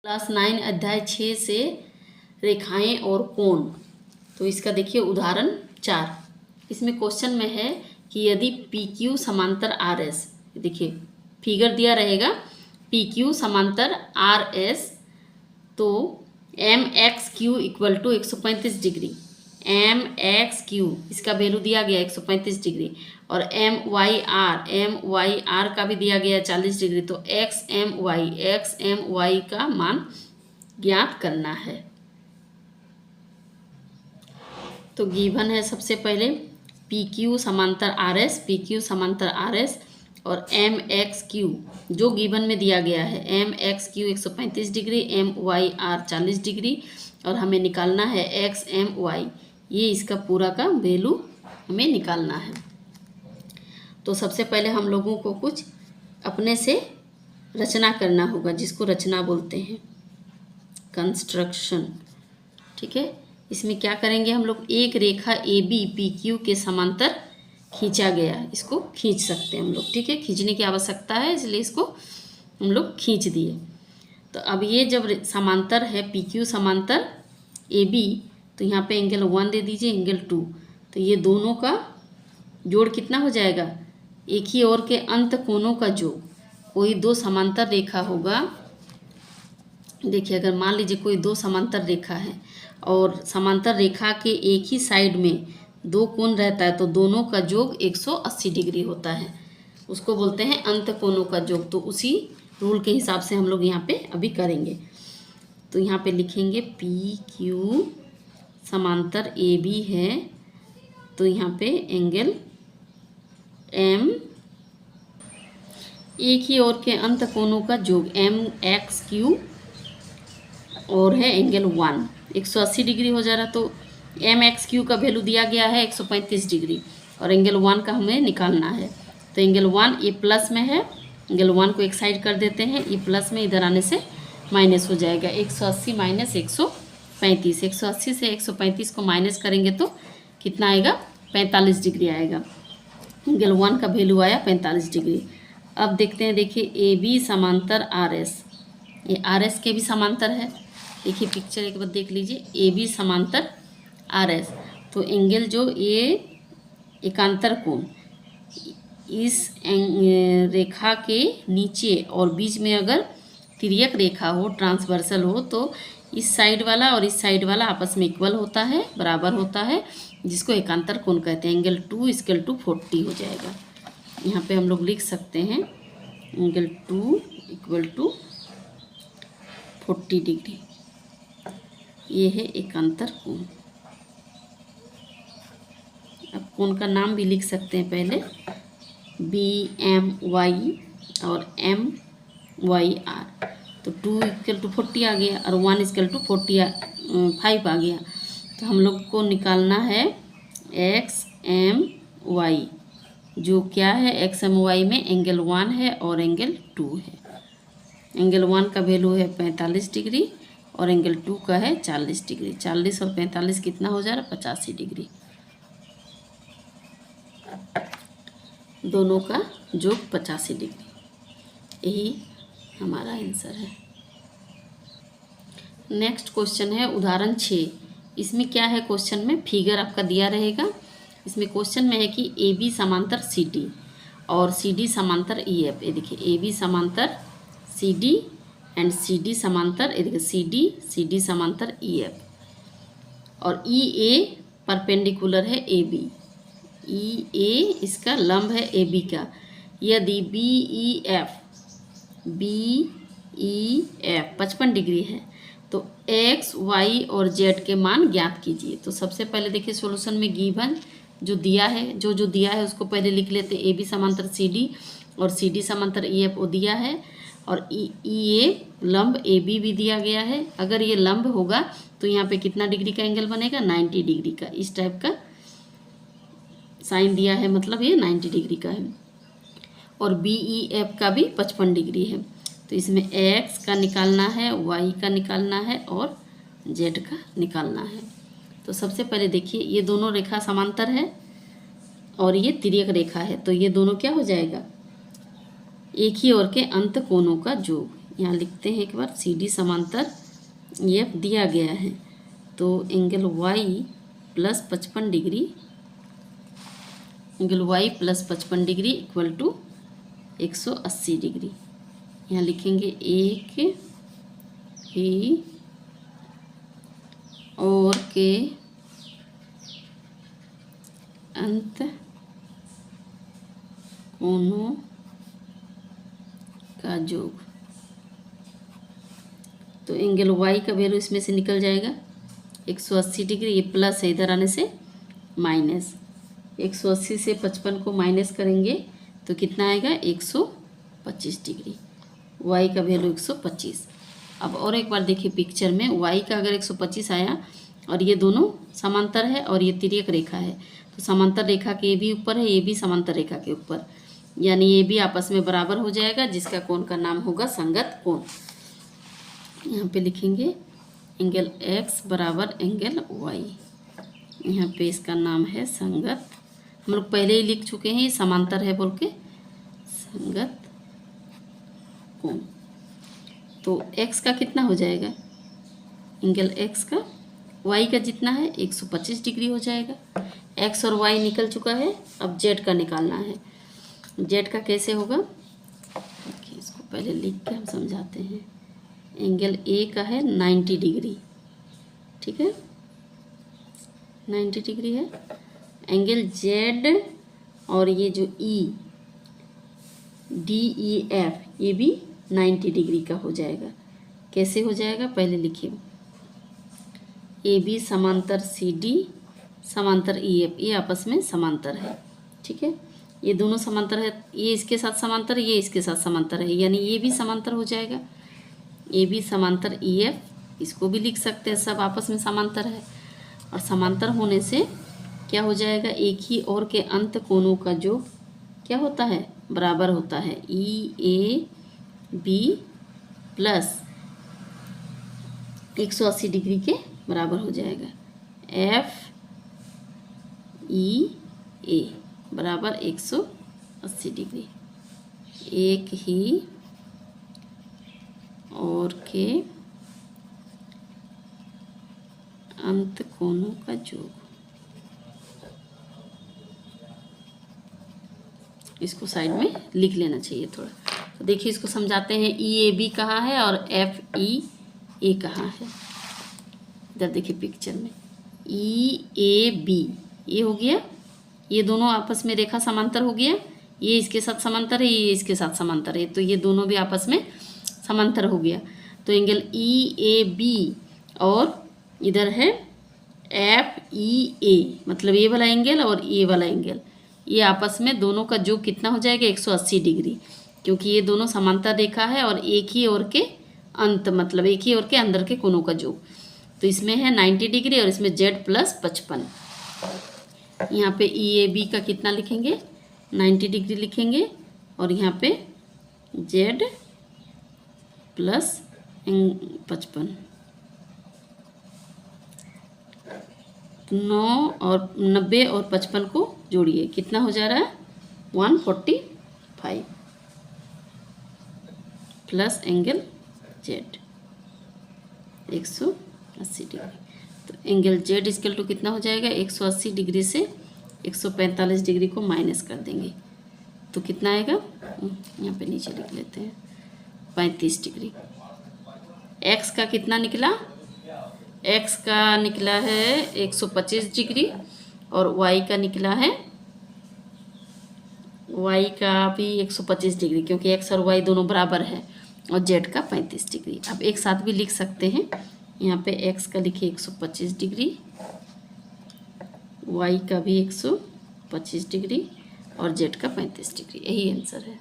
Class 9 अध्याय 6 से रेखाएं और कोण। तो इसका देखिए उदाहरण 4। इसमें क्वेश्चन में है कि यदि पी क्यू समांतर आर एस, देखिए फिगर दिया रहेगा पी क्यू समांतर आर एस, तो M X Q equal to 135 degree, M X Q इसका वैल्यू दिया गया 135 डिग्री, और एम वाई आर का भी दिया गया 40 डिग्री। तो एक्स एम वाई का मान ज्ञात करना है। तो गिवन है सबसे पहले पी क्यू समांतर आर एस और एम एक्स क्यू जो गिवन में दिया गया है, M X Q 135 degree, M Y R 40 degree, और हमें निकालना है एक्स एम वाई, ये इसका पूरा का वैल्यू हमें निकालना है। तो सबसे पहले हम लोगों को कुछ अपने से रचना करना होगा, जिसको रचना बोलते हैं, कंस्ट्रक्शन। ठीक है, इसमें क्या करेंगे हम लोग, एक रेखा ए बी पी क्यू के समांतर खींचा गया, इसको खींच सकते हैं हम लोग। ठीक है, खींचने की आवश्यकता है इसलिए इसको हम लोग खींच दिए। तो अब ये जब समांतर है पी क्यू समांतर ए बी, तो यहाँ पे एंगल 1 दे दीजिए, एंगल 2, तो ये दोनों का जोड़ कितना हो जाएगा, एक ही ओर के अंत कोणों का जोड़। कोई दो समांतर रेखा होगा, देखिए अगर मान लीजिए कोई दो समांतर रेखा है और समांतर रेखा के एक ही साइड में दो कोण रहता है, तो दोनों का योग 180 डिग्री होता है, उसको बोलते हैं अंत कोणों का योग। तो उसी रूल के हिसाब से हम लोग यहाँ पे अभी करेंगे। तो यहाँ पे लिखेंगे पी क्यू समांतर ए बी है, तो यहाँ पे एंगल एम, एक ही ओर के अंत कोणों का योग एम एक्स क्यू, और है एंगल 1 180 डिग्री हो जा रहा। तो एम एक्स क्यू का वैल्यू दिया गया है 135 डिग्री, और एंगल 1 का हमें निकालना है। तो एंगल 1 ये प्लस में है, एंगल 1 को एक साइड कर देते हैं, ये प्लस में इधर आने से माइनस हो जाएगा। 180 माइनस 135, 180 से 135 को माइनस करेंगे तो कितना आएगा, 45 डिग्री आएगा। एंगल 1 का वैल्यू आया 45 डिग्री। अब देखते हैं, देखिए ए बी समांतर आर एस, ये आर एस के भी समांतर है। देखिए पिक्चर एक बार देख लीजिए, ए बी समांतर आर एस, तो एंगल जो ये एकांतर कोण इस रेखा के नीचे और बीच में अगर तिर्यक रेखा हो, ट्रांसवर्सल हो, तो इस साइड वाला और इस साइड वाला आपस में इक्वल होता है, बराबर होता है, जिसको एकांतर कोण कहते हैं। एंगल 2 इक्वल टू 40 हो जाएगा। यहाँ पे हम लोग लिख सकते हैं एंगल 2 इक्वल टू 40 डिग्री, ये है एकांतर कोण। अब कोण का नाम भी लिख सकते हैं पहले, बी एम वाई और एम वाई आर। तो 2 इक्वल टू 40 आ गया और 1 इक्वल टू 45 आ गया। तो हम लोग को निकालना है एक्स एम वाई, जो क्या है, एक्स एम वाई में एंगल 1 है और एंगल 2 है। एंगल 1 का वैल्यू है 45 डिग्री और एंगल 2 का है 40 डिग्री। 40 और 45 कितना हो जा रहा है, 85 डिग्री। दोनों का योग 85 डिग्री, यही हमारा आंसर है। नेक्स्ट क्वेश्चन है उदाहरण 6। इसमें क्या है, क्वेश्चन में फिगर आपका दिया रहेगा। इसमें क्वेश्चन में है कि ए बी समांतर सी डी और सी डी समांतर ई एफ। ये देखिए ए बी समांतर C D and C D समांतर, ये देखिए सी डी समांतर ई एफ, और ई ए परपेंडिकुलर है ए बी, ई ए इसका लंब है ए बी का। यदि बी ई एफ 55 डिग्री है, तो एक्स वाई और जेड के मान ज्ञात कीजिए। तो सबसे पहले देखिए सॉल्यूशन में गिवन जो दिया है, जो दिया है उसको पहले लिख लेते हैं। ए बी समांतर सी डी और सी डी समांतर ई एफ वो दिया है, और ई ए लंब ए बी भी दिया गया है। अगर ये लंब होगा तो यहाँ पे कितना डिग्री का एंगल बनेगा, 90 डिग्री का। इस टाइप का साइन दिया है, मतलब ये 90 डिग्री का है। और बी ई एफ का भी 55 डिग्री है। तो इसमें एक्स का निकालना है, वाई का निकालना है और जेड का निकालना है। तो सबसे पहले देखिए ये दोनों रेखा समांतर है और ये तिर्यक रेखा है, तो ये दोनों क्या हो जाएगा, एक ही ओर के अंत कोणों का योग। यहाँ लिखते हैं एक बार, सी डी समांतर एफ दिया गया है, तो angle Y plus 55 degree, angle Y plus 55 degree equal to 180 degree. यहाँ लिखेंगे एक ही और के अंत कोनों का योग। तो एंगल वाई का वैल्यू इसमें से निकल जाएगा 180 डिग्री, ये प्लस है, इधर आने से माइनस। 180 से 55 को माइनस करेंगे तो कितना आएगा 125 डिग्री। वाई का वैल्यू 125। अब और एक बार देखिए पिक्चर में, वाई का अगर 125 आया और ये दोनों समांतर है और ये तिर्यक रेखा है, तो समांतर रेखा के ये भी ऊपर है, ये भी समांतर रेखा के ऊपर, यानी ये भी आपस में बराबर हो जाएगा, जिसका कोण का नाम होगा संगत कोण। यहाँ पे लिखेंगे एंगल एक्स बराबर एंगल वाई, यहाँ पे इसका नाम है संगत। हम लोग पहले ही लिख चुके हैं, ये समांतर है बोल के, संगत कोण। तो एक्स का कितना हो जाएगा, एंगल एक्स का वाई का जितना है 125 डिग्री हो जाएगा। एक्स और वाई निकल चुका है, अब जेड का निकालना है। जेड का कैसे होगा, देखिए इसको पहले लिख के हम समझाते हैं। एंगल ए का है 90 डिग्री, ठीक है, 90 डिग्री है। एंगल जेड और ये जो ई डी ई एफ, ये भी 90 डिग्री का हो जाएगा। कैसे हो जाएगा, पहले लिखिए, ए बी समांतर सी डी समांतर ई एफ, ये आपस में समांतर है, ठीक है, ये दोनों समांतर है, ये इसके साथ समांतर, ये इसके साथ समांतर है, यानी ये भी समांतर हो जाएगा। ए बी समांतर ई एफ, इसको भी लिख सकते हैं, सब आपस में समांतर है। और समांतर होने से क्या हो जाएगा, एक ही और के अंत कोणों का योग क्या होता है, बराबर होता है। ई ए बी प्लस 180 डिग्री के बराबर हो जाएगा। एफ ई ए बराबर 180 डिग्री। एक ही और के अंत कोणों का योग, इसको साइड में लिख लेना चाहिए थोड़ा। तो देखिए इसको समझाते हैं, ई ए बी कहाँ है और एफ ई ए कहाँ है। इधर देखिए पिक्चर में, ई ए बी ये हो गया, ये दोनों आपस में रेखा समांतर हो गया, ये इसके साथ समांतर है, ये इसके साथ समांतर है, तो ये दोनों भी आपस में समांतर हो गया। तो एंगल ई ए बी और इधर है एफ ई ए, मतलब ये वाला एंगल और ये वाला एंगल, ये आपस में दोनों का योग कितना हो जाएगा 180 डिग्री, क्योंकि ये दोनों समांतर रेखा है और एक ही ओर के अंत, मतलब एक ही ओर के अंदर के कोनों का योग। तो इसमें है 90 डिग्री और इसमें जेड प्लस 55। यहाँ पे ई ए बी का कितना लिखेंगे, 90 डिग्री लिखेंगे, और यहाँ पे जेड प्लस 55। 9 और 90 और 55 को जोड़िए, कितना हो जा रहा है 145 प्लस एंगल जेड 180 डिग्री। तो एंगल जेड इक्वल टू कितना हो जाएगा, 180 डिग्री से 145 डिग्री को माइनस कर देंगे तो कितना आएगा, यहाँ पे नीचे लिख लेते हैं, 35 डिग्री। एक्स का कितना निकला, एक्स का निकला है 125 डिग्री और वाई का निकला है, वाई का भी 125 डिग्री, क्योंकि एक्स और वाई दोनों बराबर है, और जेड का 35 डिग्री। अब एक साथ भी लिख सकते हैं, यहाँ पे एक्स का लिखिए 125 डिग्री, वाई का भी 125 डिग्री और जेड का 35 डिग्री, यही आंसर है।